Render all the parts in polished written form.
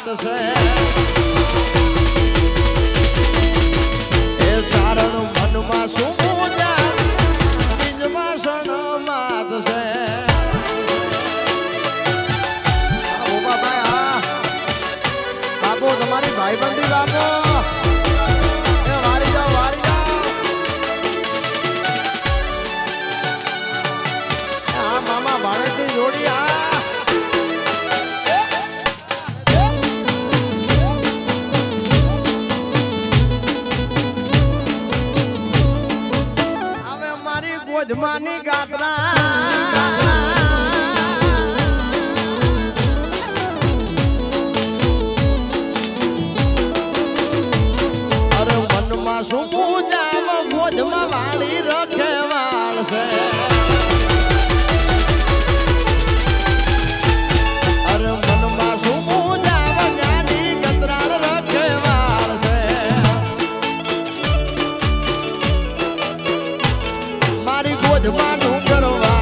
માત છે એ ચારણ મનમાં શું પૂજા બીજમાં શણ માત છે બાપુ તમારી ભાઈબંધી બાપુ એ વારી જાઓ વારી જાઓ આ મામા ભાણેજની જોડી હવે મારી ગોધમાની ગાત્રા શું પૂજામાં ગોધમાં વાળી રખે વાળશે અરે મનમાં શું પૂજામાં જ્ઞાની કતરાળ રખે વાળશે મારી ગોધમાં નું કરવા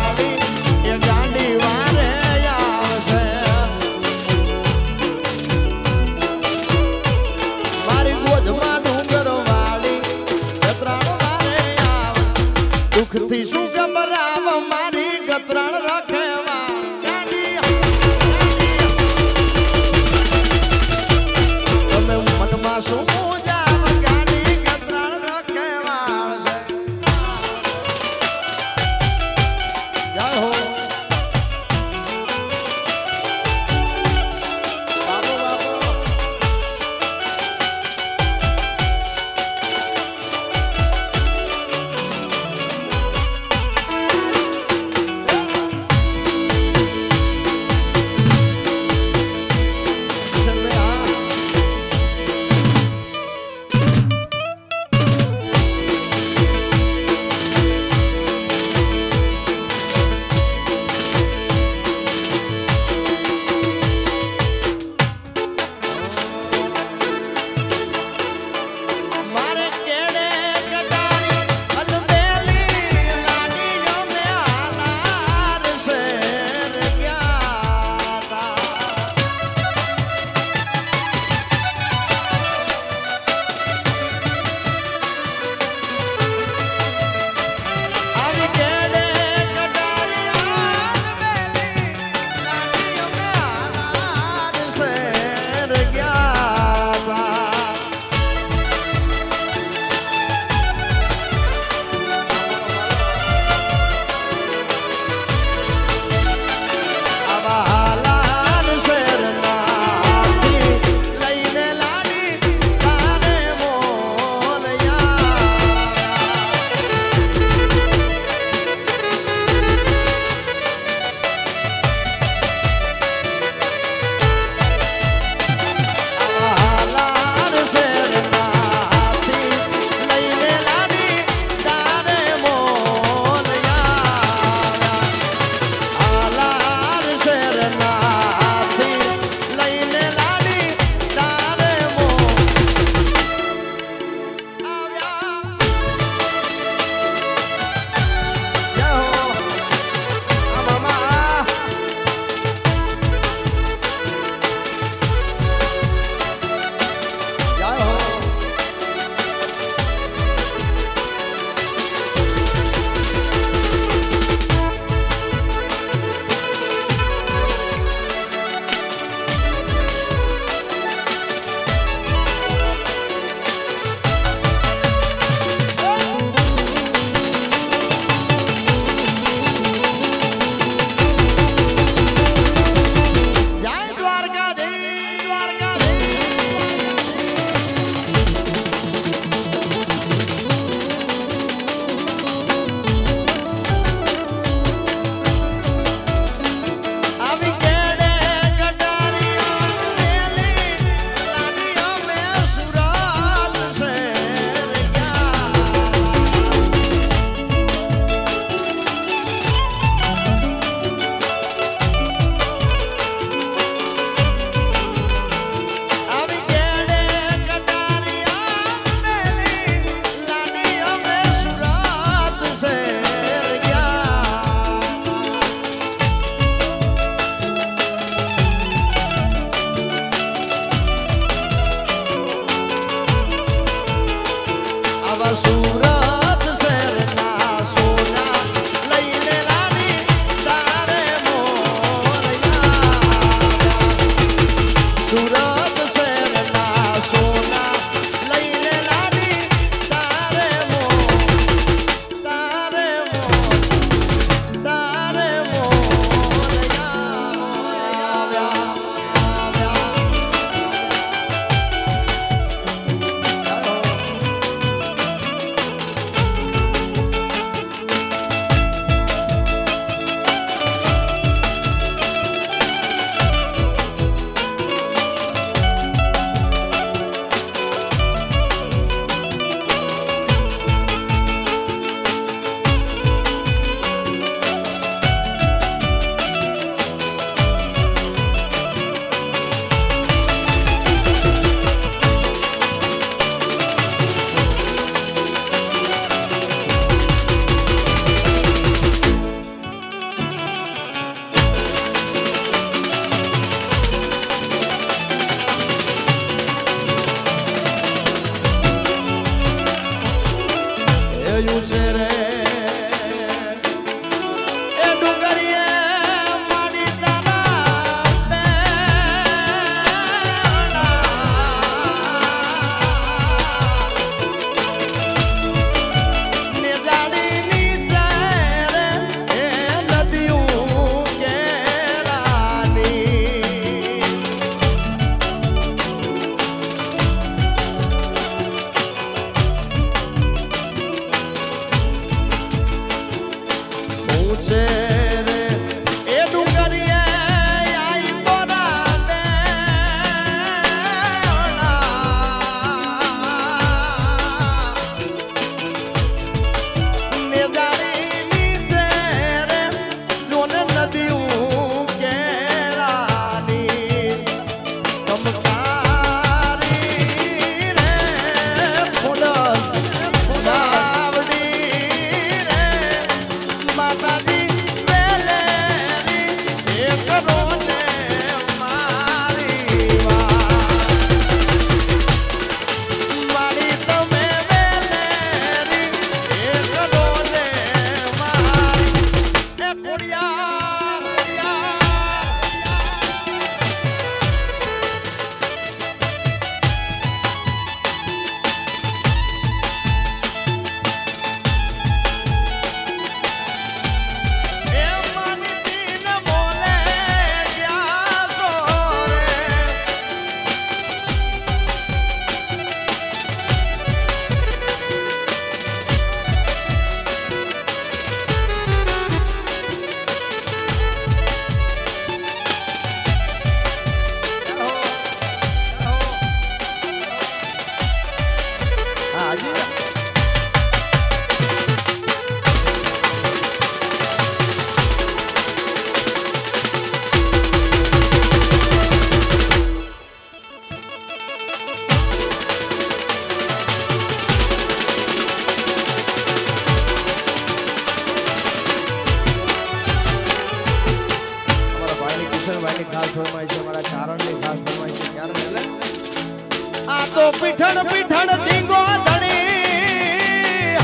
તો પીઠણ પીઠણ ધીંગો ધણી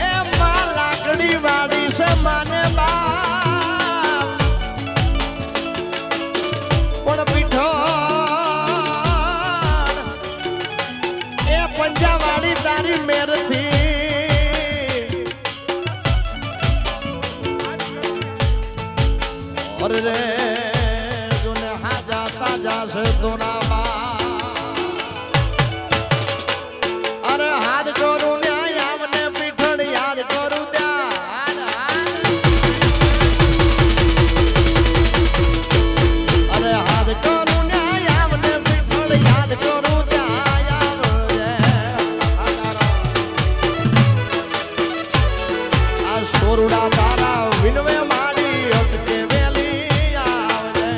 એમાં લાકડી વાળી છે માને બા પણ પીઠણ એ પંજા વાળી તારી મેરથી અરે રે જોને હાજા તાજા છે તોના અરે હાથ કરું ન્યાય આમને પીઠણ યાદ કરું ત્યાં અરે હાથ કરું ન્યાય આમને પીઠણ યાદ કરું ત્યાં આ સોરુડા તારા વિનવે મારી અટકે વેલી આવજે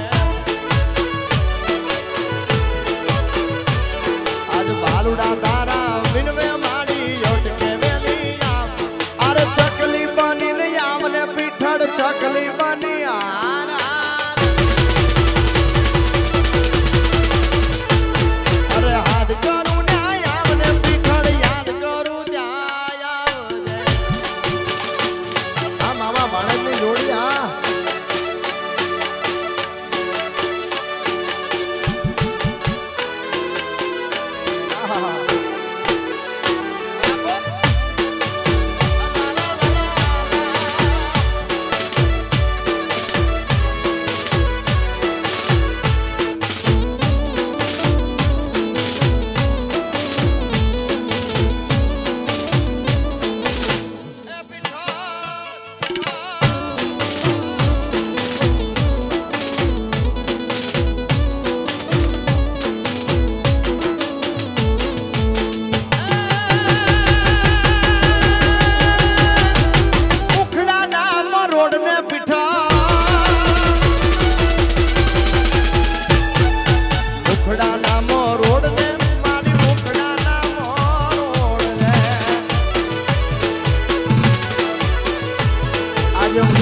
આજ બાલુડા તારા વિનવે મારી અટકે વેલી આવ અરે ચકલી બનીને આમને પીઠળ ચકલી બની અરે હાથ કરું ન્યાય આમને પીઠળ યાદ કરું ત્યાં આવજે આ મામા બાળકની જોડી હા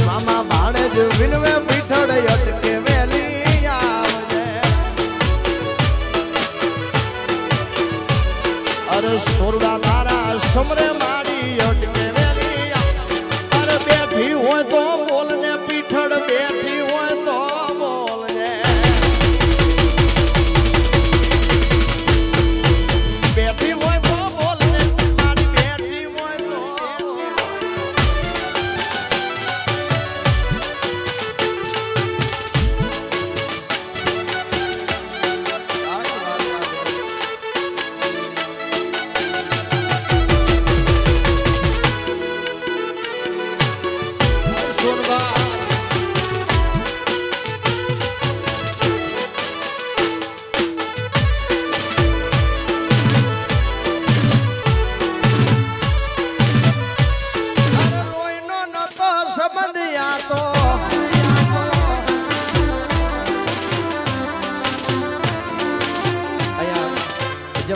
મામા ભાણેજ વિનવે પીઠળ અટકે વેલી આવજે અરે સોરડા તારા સમરે મારી અટકે વેલી અરે બેઠી હોય તો બોલને પીઠળ બેઠી હોય તો બોલજે બેઠી હોય તો બોલને મારી બેઠી હોય તો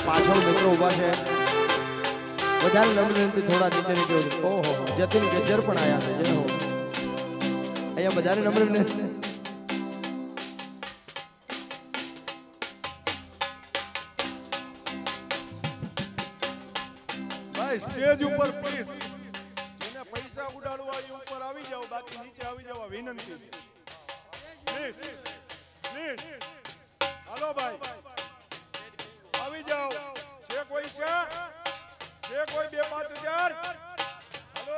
પાછળ મિત્રો ઉભા છે વધારે નમ્ર થોડા નીચે નીચે ઓહો જતીન ગજ્જર પણ આયા છે જય હો અહીંયા વધારે નમ્ર ભાઈ સ્ટેજ ઉપર પ્લીઝ જેને પૈસા ઉડાડવા એ ઉપર આવી જાવ બાકી નીચે આવી જવા વિનંતી પ્લીઝ પ્લીઝ હાલો ભાઈ આવી જાઓ જે કોઈ છે જે કોઈ 2-5 હજાર હાલો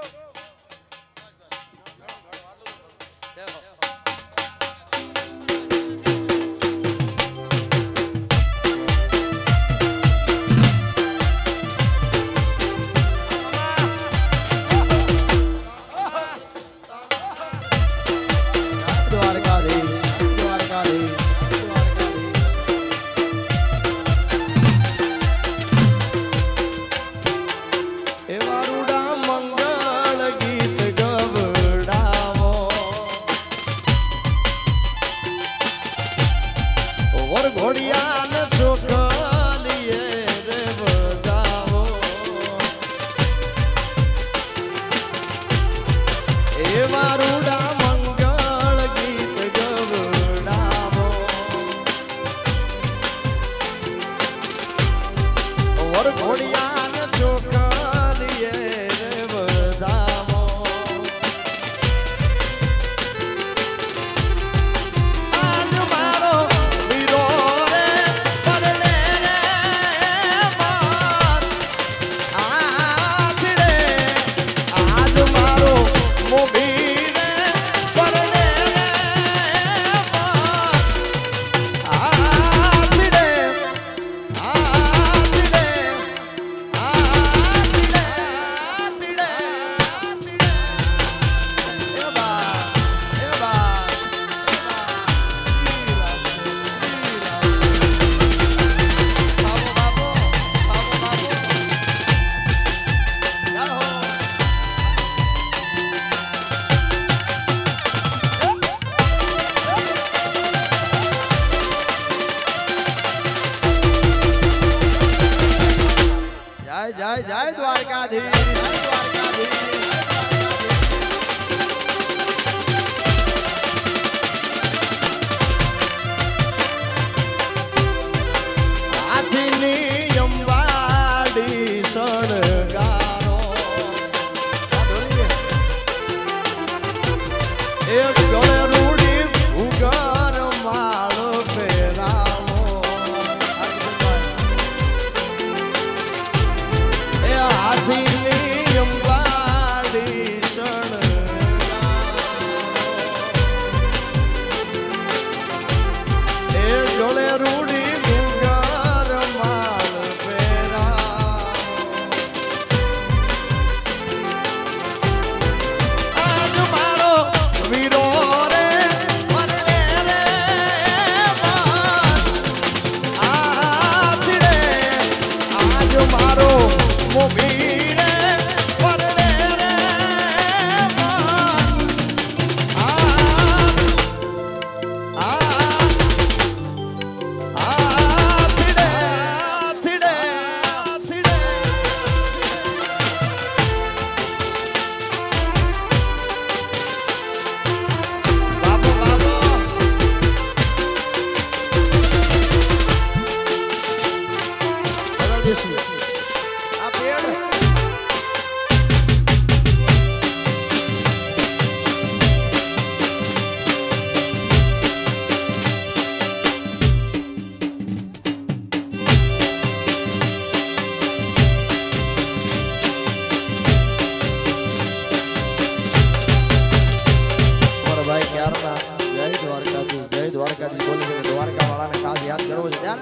દ્વારકા વાળાને ખાસ યાદ કરવો છે યાર.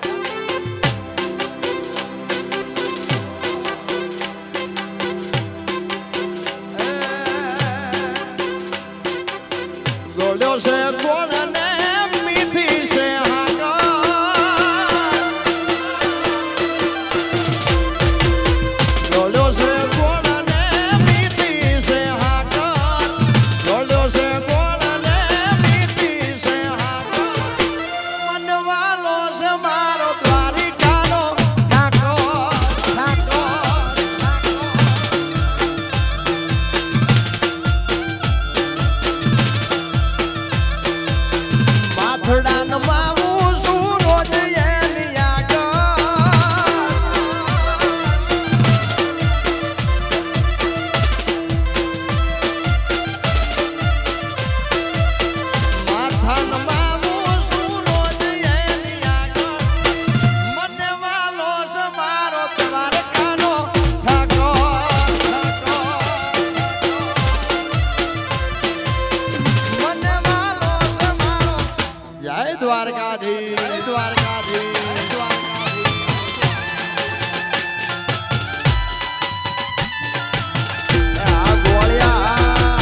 ગોળ્યો છે ગોળ ને મીઠી છે દ્વારકાધીશ દ્વારકાધીશ આ ગોળિયા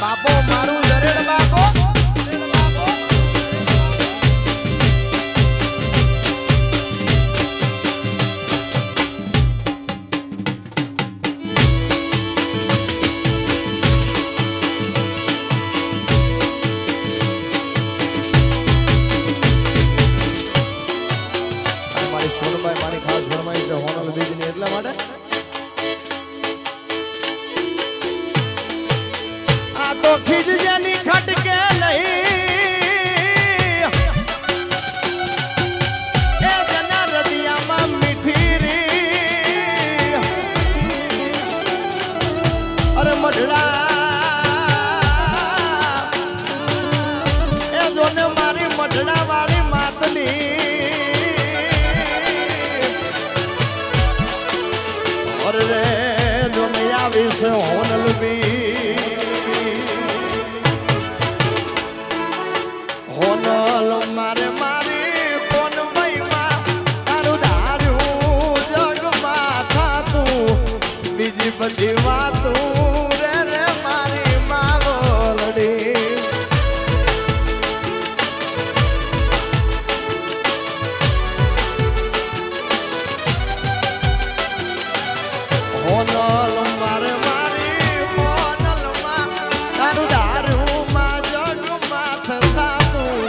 બાપો મારું દરેડ બાપો સોનભાઈ મારી ખાસ ફરમાઈ છે હોનલ બીજની એટલા માટે આ તો ખીજની ખટકે નહીં એ જના રદિયામાં મીઠી રી અરે મઢડા એ જોને મારી મઢડા વાળી માતની રે દુનિયા વિશે હોનલ હોનલ મારે મારી કોન મહિમા તારું ધાર્યું જગમાં થાતું બીજી બધી વાતું રે રે મારી માવલડી હોનલ મારે મારી હોનલ માં તારું દારૂ માં જગમાં થતું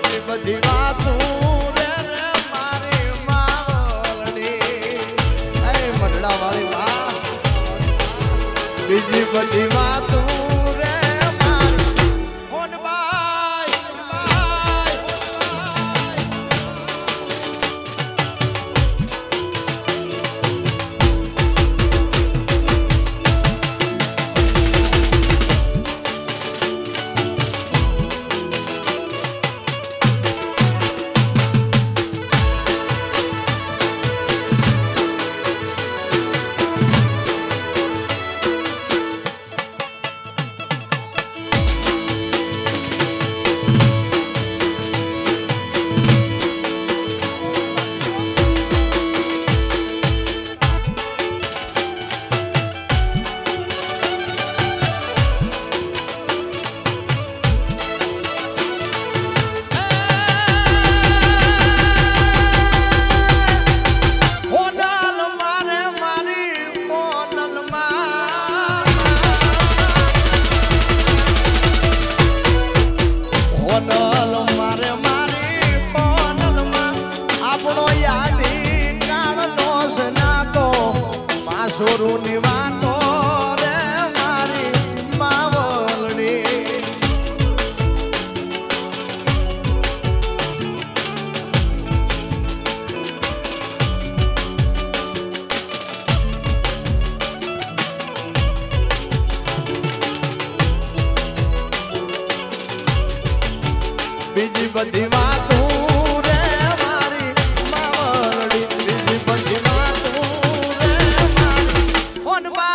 એ બધી વાતું રે રે મારી માવલડી એ મઢડા વાળી માં બીજી બધી વાતું રે મારી હોનબાઈ સોરુની વાતો રે મારી માવલડી બીજી બધી વાતો રે મારી માવલડી બીજી બધી વાતો રે મારી હોનબા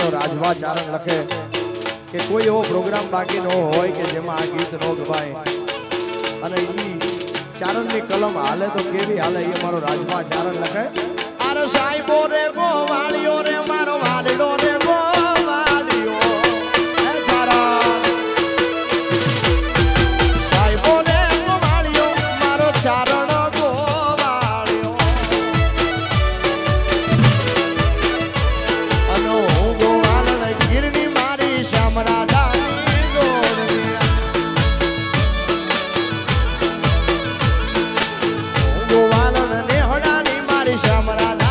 અમારો રાજભા ચારણ લખે કે કોઈ એવો પ્રોગ્રામ બાકી ન હોય કે જેમાં આ ગીત ન ગવાય અને ઈ ચારણની કલમ હાલે તો કેવી હાલે એ અમારો રાજભા ચારણ લખે. અરે સાહેબો રે ગોવાળિયો રે મારો વાલડો રે ગોવાળિયો હે ચારણ સાહેબો રે ગોવાળિયો મારો ચારણ ગોવાળિયો અનો ગોવાળણ ગીરની મારી શ્યામરાધાની જોડણી ગોવાળણ નેહડાની મારી શ્યામરાધા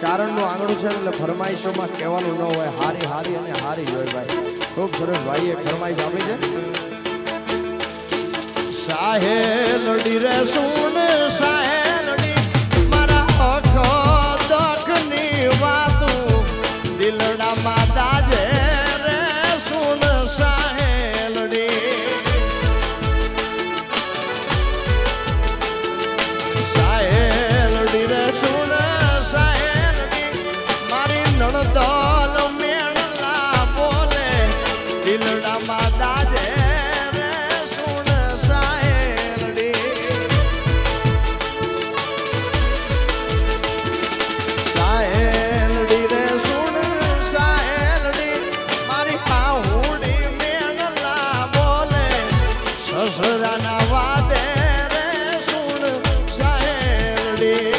ચારણનું આંગણું છે એટલે ફરમાઈશોમાં કહેવાનું ન હોય, હારી હારી અને હારી જ હોય ભાઈ. ખૂબ સરસ ભાઈએ ફરમાઈશ આપી છે. સાહેલડી રે સુન સાહેલડી મારા અખો દખની વાતું દિલડામાં દાજે રે સુન સાહેલડી. સાહેલડી રે સુન સાહેલડી મારી નણદોલ મેળલા બોલે દિલડામાં દાજે સસરાના વાદે રે સુન સાહેલડી.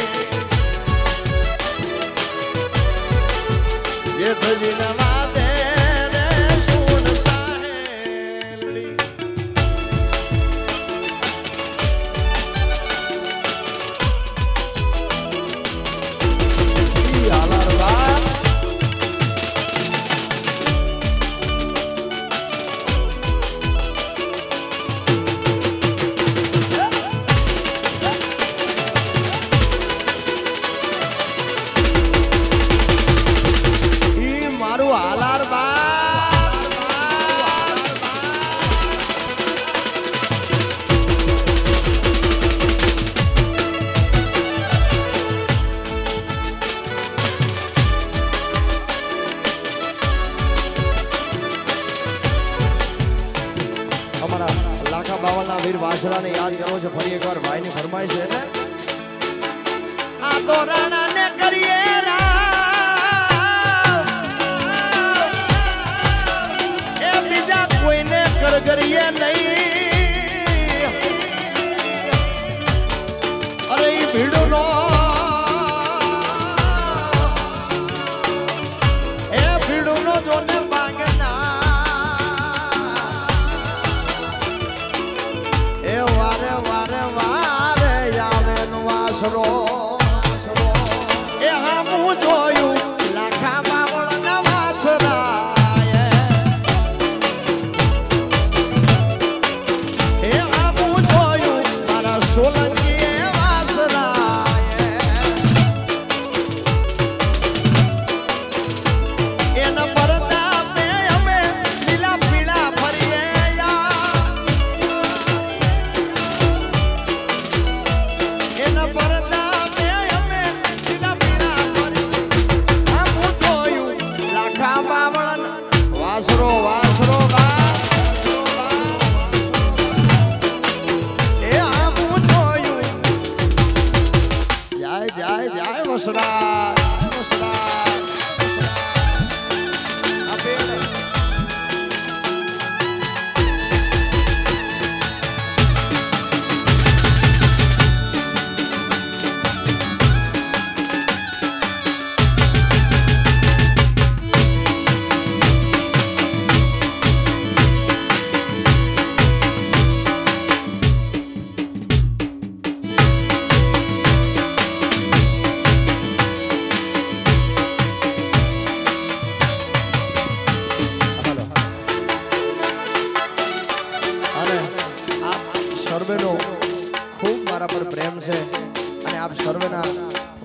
જેઠજીના વાદે રે સુન સાહેલડી. આલારવા લાખા બાવાના વીર વાસરાને યાદ કરવો છે. ફરી એકવાર ભાઈની ફરમાઈશ છે ને આ તો રાણાને કરીએ એ બીજા કોઈને કરગરીએ નહીં. અરે ઈ ભીડનો એ ભીડનો જોને બાંગના વારે વારે વારે આવે વાસરો એ હું જોયું લાખા બાવળના વાસરા એ હું જોયું મારા સોલંકી વાસરા એના પરતા અમે લીલા પીળા ફરીએ વાસરો વાસરો એ હું જોયું જાય જાય જાય વસરા વસરા સર્વેનો ખૂબ મારા પર પ્રેમ છે અને આપ સર્વેના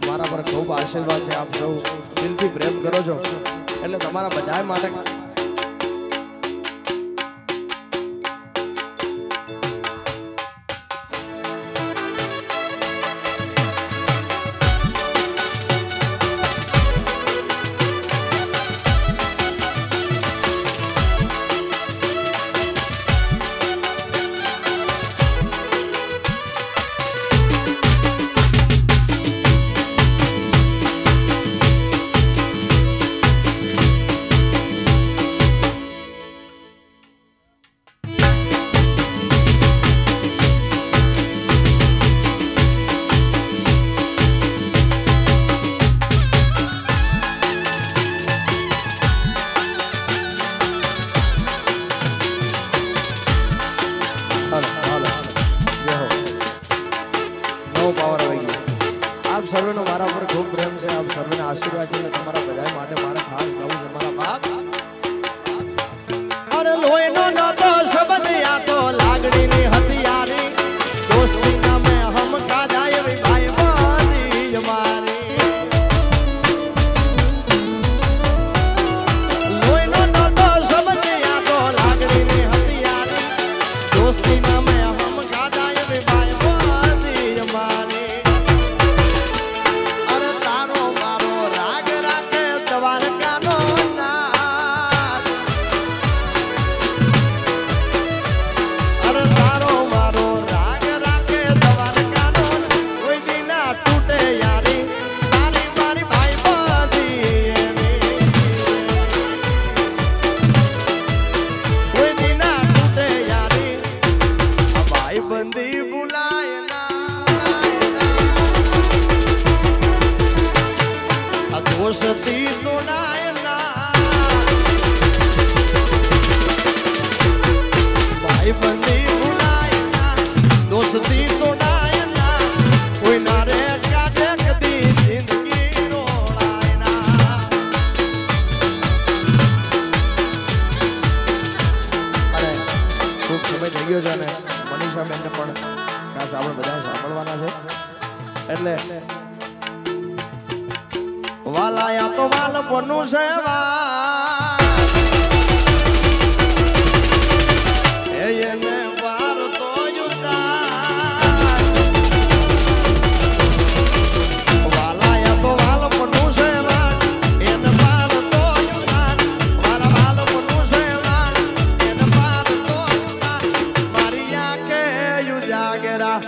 મારા પર ખૂબ આશીર્વાદ છે. આપ સૌ દિલથી પ્રેમ કરો છો એટલે તમારા બધા માટે સર્વેનો મારા પર ખૂબ પ્રેમ છે. આપ સર્વેના આશીર્વાદ છે. તમારા બધા માટે મારે ખાસ ગાવું છે મારા બાપ. અરે લોહીનો નતો શબ્દ આ તો લાગણીની હથિયારી દોસ્તી નામે હમ કાદા એવી ભાઈ બાંધી મારી. લોહીનો નતો શબ્દ આ તો લાગણીની હથિયારી દોસ્તી નામે હમ કાદા એવી ભાઈ બાંધી મારી. અરે તારો મારો રાગ રાખે દ્વારકાનો નાથ. અરે તારો મારો રાગ રાખે દ્વારકાનો કોઈ દી ના તૂટે યારી તારી મારી ભાઈ બાંધી એવી. કોઈ દી ના તૂટે યારી આ ભાઈ બંધી ભૂલાય ના દોષથી તોડાય ના. ભાઈ બંધી ભૂલાય ના દોષથી તોડાય ના. કોઈ ના રે કાજે કદી જિંદગી રોળાય ના. અરે ખૂબ સમય થઈ ગયો છે અને મનીષાબેનને પણ ખાસ આપણે બધા સાંભળવાના છે. એટલે વાલાયા તો વાલ બનું છે એને વાર તો યુદ્ધાર. વાલાયા તો વાલ બનું છે એને વાર તો યુદ્ધાર. વાલા વાલ બનું છે એને વાર તો યુદ્ધાર. મારી આંખે યુજાગરા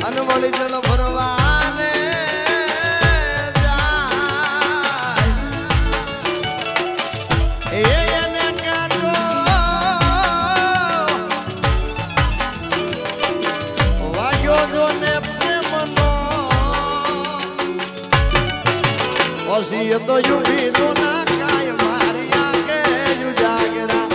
અનવળી જલ ભરવાને જાય એને કાઢો વાગ્યો જો ને પ્રેમનો પછી તો યુવી તો ના કાય મારી આંખે યુજાગરા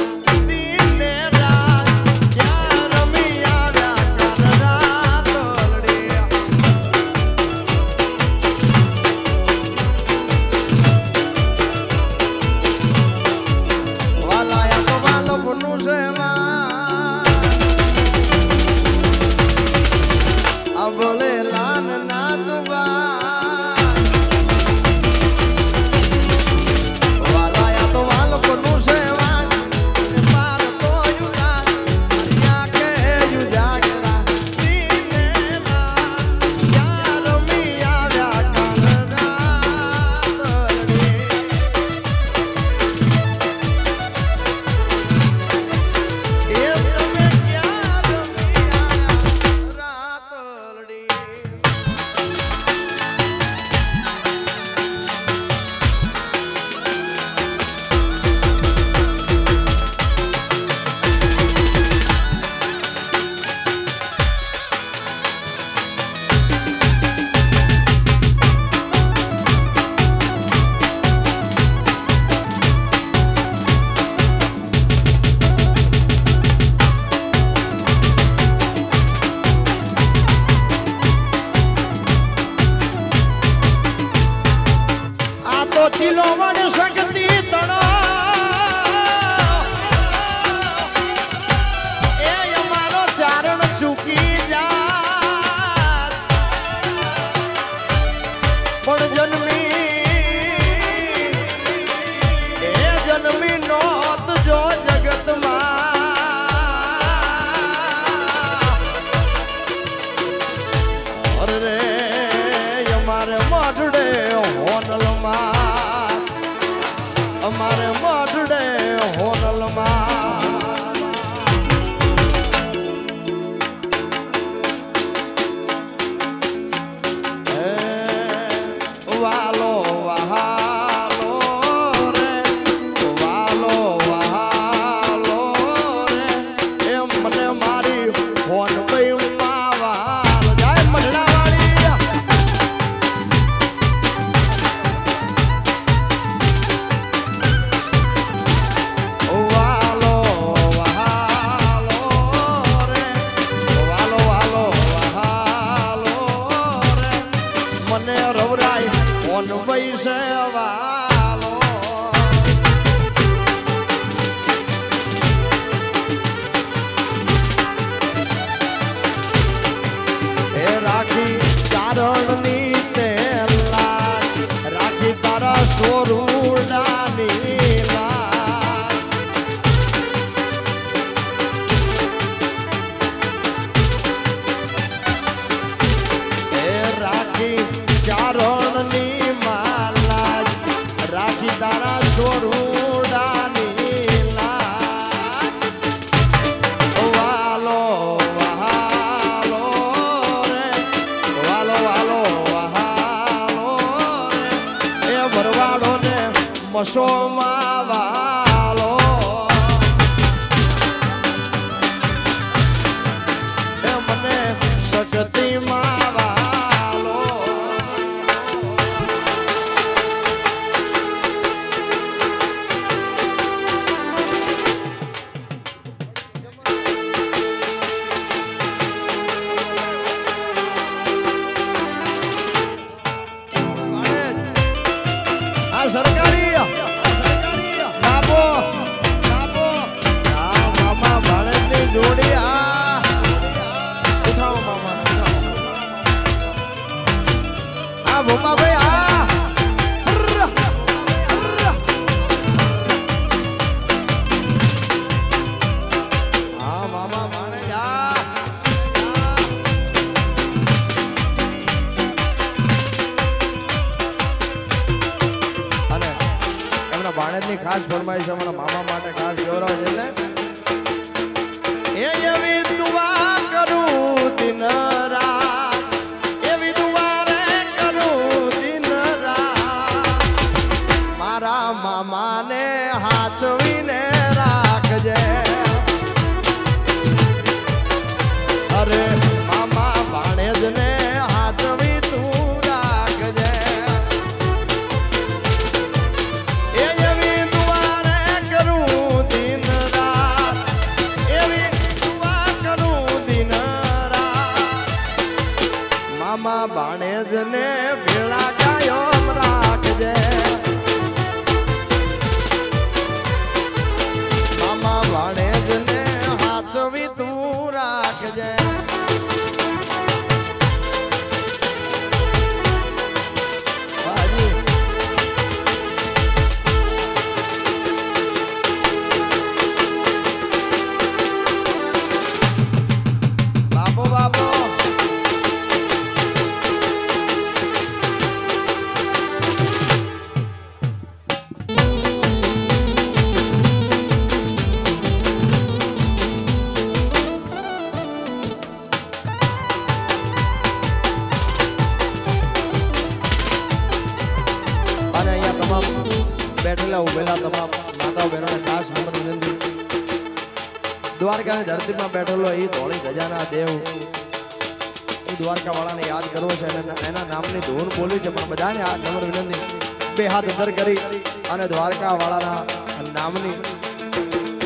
નો વડ શક્તિ તણો એ અમારો ચારણ ચૂકી જા પણ જન્મી નોત જો જગતમાં અરે અમારે મોઢડે હોનલમાં અમારે મોઢડે હોનલમાં વાલો વહાલો રે વાલો વહાલો રે એ મને મારી હોન પૈમાં વાલ જાય મઢડા વાળી વાલો વહાલો રે વાલો વાલો વહાલો રે મને રવરાય કોણ વૈસે વાલો એ રાખી ચારણની તેલા રાખી તારા સોરુડાની લાજ એ રાખી ચારણની રાખી તારા સોરુડાની લાજ વાલો વહાલો રે વાલો વાલો વહાલો રે એ ભરવાડો ને મસોમાં વાલો એ મને શક્તિમાં વાલો સરકારી બાપો બાપો આ મામા ભાણેજની જોડી આ ઉઠાવો મામા આ ભોપાભાઈ આ મામા ભાણેજ ભાણેજની ખાસ ફરમાઈશ અમારા મામા માટે ખાસ ગૌરવ છે એટલે એવી દુઆ કરું દિન રાત એવી દુઆ રે કરું દિન રાત મારા મામાને હાચવીને રાખજે અરે મામા ભાણેજને હાચવી તું રાખજે મામા ભાણેજને ભેળા કાયમ રાખજે મામા ભાણેજને હાચવી તું રાખજે બાપો બાપો બેઠેલા ઉભેલા તમામ માતાઓ બહેનોને ખાસ નમ્ર વિનંતી દ્વારકાની ધરતીમાં બેઠેલો એ ધોળી ધજાના દેવ એ દ્વારકા વાળાને યાદ કરવો છે અને એના નામની ધૂન બોલવી છે પણ બધાને આ નમ્ર વિનંતી બે હાથ અંદર કરી અને દ્વારકા વાળાના નામની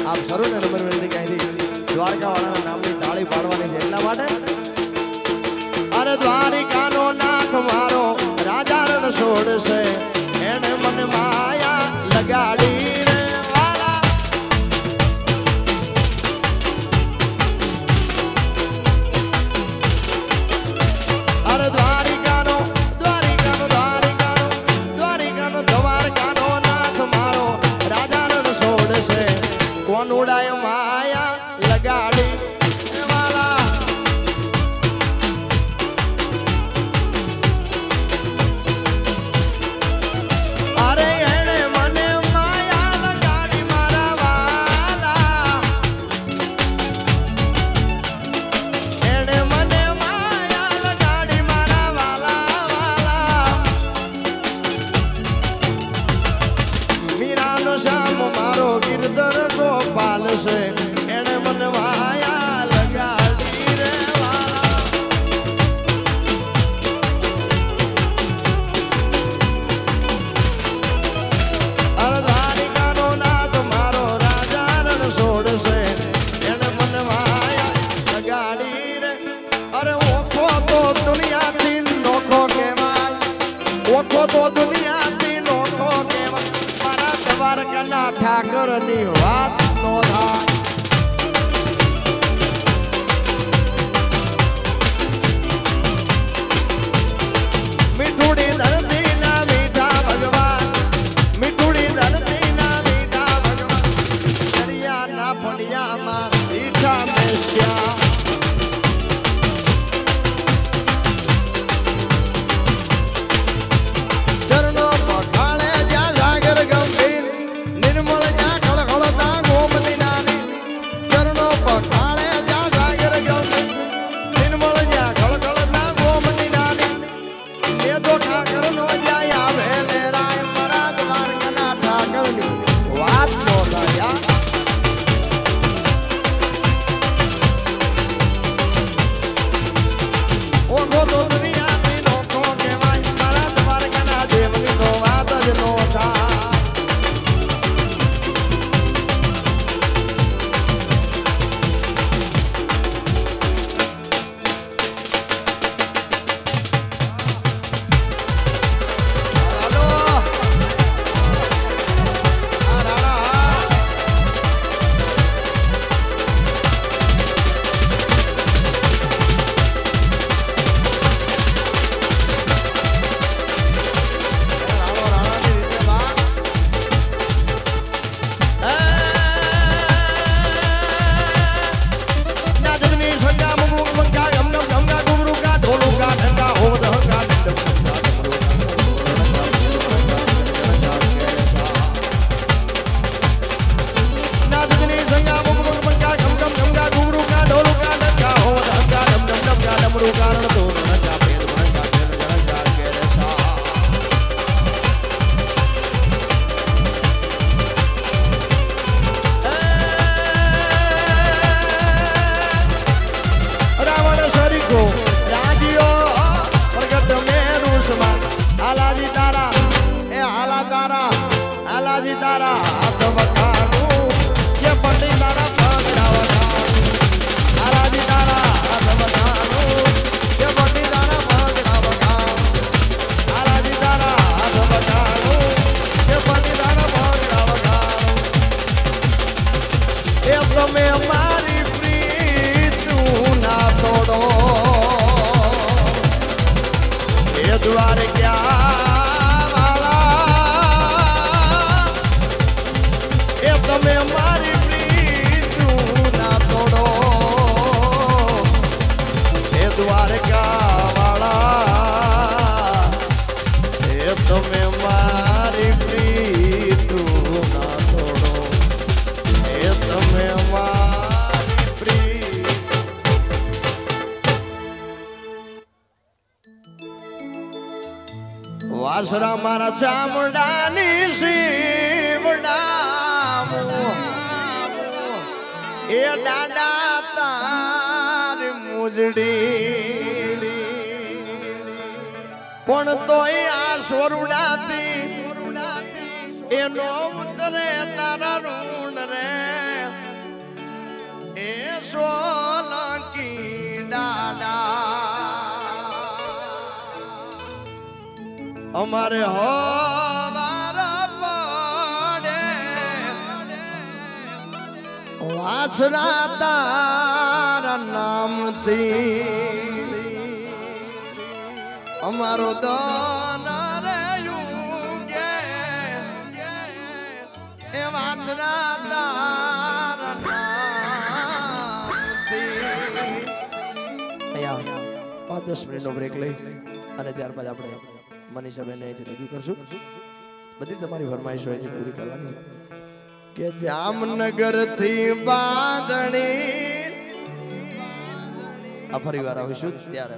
આપ સર્વને નમ્ર વિનંતી કહી દ્વારકા વાળાના નામની તાળી પાડવાની છે એટલા માટે અરે દ્વારિકાનો નાથ મારો રાજા રણ છોડશે એને મને માયા લગાડી રે વાલા અરે દ્વારિકાનો દ્વારકાનો નાથ મારો રાજાનો સોડ છે કોણ ઉડાય માયા લગાડી વાલા અરે એને મને માયા લગાડી મારા વાલા એને મને માયા લગાડી મારા વાલા વાલા મીરાનો શ્યામ મારો ગિરધર ગોપાલ છે એને મને માયા લગાડી રે વાલા અરે દ્વારિકાનો નાથ મારો રાજા રણ છોડ છે એને મને માયા લગાડી રે અરે ઓખો તો દુનિયાથી નોખો કહેવાય ઓખો તો દુનિયાથી નોખો કહેવાય મારા દ્વારકાના ઠાકરની વાત નો થાય મીઠુડી ધરતીના મીઠા ભગવાન મીઠુડી ધરતીના મીઠા ભગવાન દરિયાના ફળિયામાં મીઠા મેશ્યા ચરણો પખાળે જ્યાં સાગર ગંભીર નિર્મળ જ્યાં ખળખળતા ગોમતી નાની ચરણો પખાળે જ્યાં સાગર ગંભીર નિર્મળ જ્યાં ખળખળતા ગોમતી નાની એ તો ઠાકરનો જાય આવે લેરાય મારા દ્વારકાના ઠાકરની વાત નો લાયા ઓખો તો દુનિયાથી નોખો કહેવાય મારા દ્વારકાના દેવની નો વાત જ નો થાય હાલો આ રાણા રાણાની રીતે બા નાદની સંગા મુગુક મંગા ગમગમ ગમગા ગુમરુકા ઢોલુકા ઢંગા હોવ દહંગા નાદની સંગા મુગુક મંગા ગમગમ ગમગા ગુમરુકા ઢોલુકા ઢંગા હોવ દહંગા ડમડમ ડમગા ડમરુકા રણ તો રંગા પેર ભંગા પેર રંગા કેરસા રાવણ સરીખો રાજીઓ પ્રગટ મેરુષમાં હાલાજી તારા એ હાલા તારા હાલાજી તારા હાથ વખાણું કે પંડિત તારા પગડા વખાણું હાલાજી તારા હાથ વખાણું કે પંડિત તારા પગડા વખાણું હાલાજી તારા હાથ વખાણું કે પંડિત તારા પગડા વખાણું એ તમે મારી પ્રીત ના તોડો એ દ્વારકા વાળા એ તમે મારી પ્રીત ના તોડો એ દ્વારકા વાળા એ તમે મારી પ્રીત ના તોડો એ તમે મારી પ્રીત વાસરા મારા ચામડાની શિવડામો એ દાડા તારી મુજડી પણ તોય આ સોરડાથી એનો ઉતરે તારા રૂણ રે એ સોલંકી દાડા અમારે હોવા વાસરા તારા નામથી અમારો દન રે એ વાસરા તારા નામથી અહીંયા 5-10 મિનિટનો બ્રેક લઈ અને ત્યારબાદ આપણે મનીષાબેન અહીંથી રજૂ કરશું. બધી તમારી ફરમાઈશ હોય છે પૂરી કરવાની કે જામનગર થી બાંધણી આ ફરી વાર આવીશું ત્યારે